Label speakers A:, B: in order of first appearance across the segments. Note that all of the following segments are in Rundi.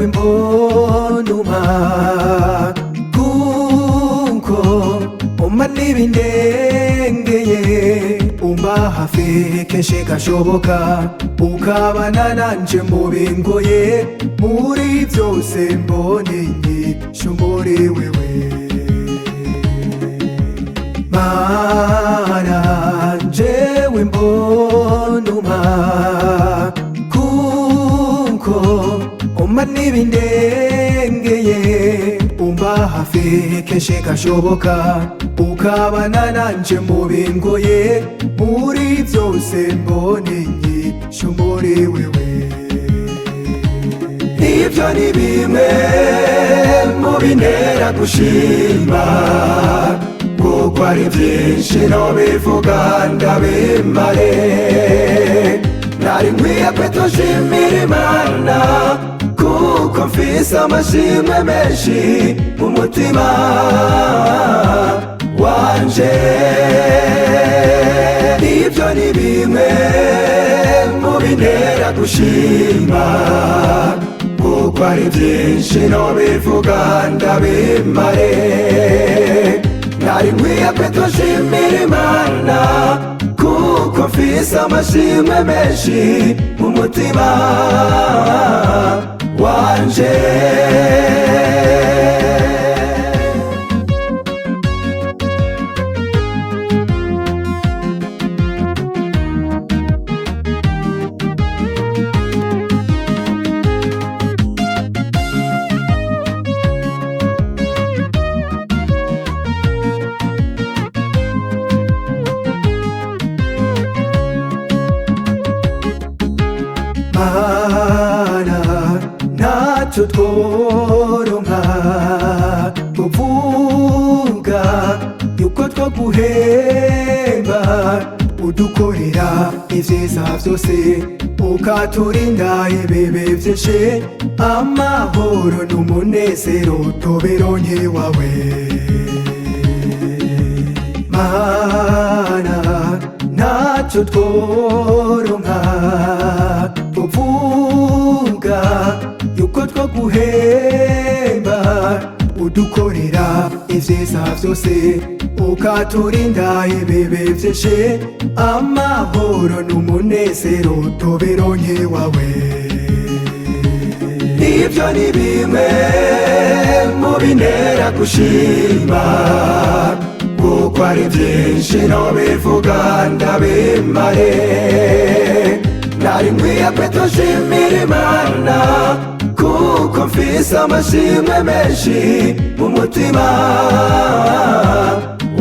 A: mbonuma kuko umana ibindengeye umba hafi kenshi gashoboka ukabana nanje mu bingoye muri byose mboneye muri wewe mana jewe mbonuma kuko umana ibindengeye umba hafi kenshi gashoboka ukabana nanje mu bingoye muri byose mboneye muri wewe ibyo ni bimwe mu bintera gushima kuko ari byinshi nobivuga ndabimare nari nkwiye kwitoshimira Imana kuko mfise amashimwe menshi mu mutima wanje ibyo ni bimwe mu bintera gushima kuko ari byinshi nobivuga ndabimare nari nkwiye kwitoshimira Imana kuko mfise amashimwe menshi mu mutima wanje Mana ntacyo tworonka tuvuga yuko twoguhemba udukorera ivyiza vyose ukaturinda ibibi vyinshi amahoro n'umunezero tubironke wawe Mana ntacyo tworonka tuvuga yuko twoguhemba udukorera ivyiza vyose ukaturinda ibibi vyinshi amahoro n'umunezero tubironke wawe ibyo ni bimwe mu bintera gushima kuko ari byinshi nobivuga ndabimare nari nkwiye kwitoshimira Imana kuko mfise amashimwe menshi mu mutima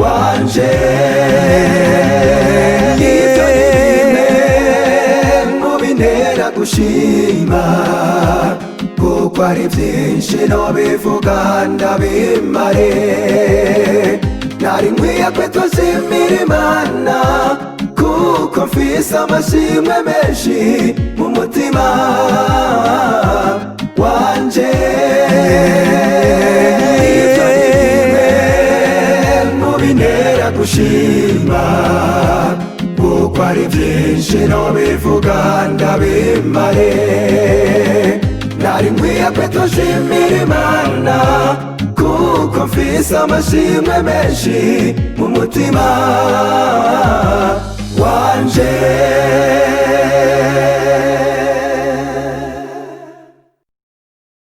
A: wanje ibyo ni bimwe mu bintera gushima kuko ari byinshi nobivuga ndabimare nari nkwiye kwitoshimira Imana kuko mfise amashimwe menshi mu mutima wanje ibyo ni bimwe mu bintera gushima kuko ari byinshi nobivuga ndabimare nari nkwiye kwitoshimira Imana kuko mfise amashimwe menshi mu mutima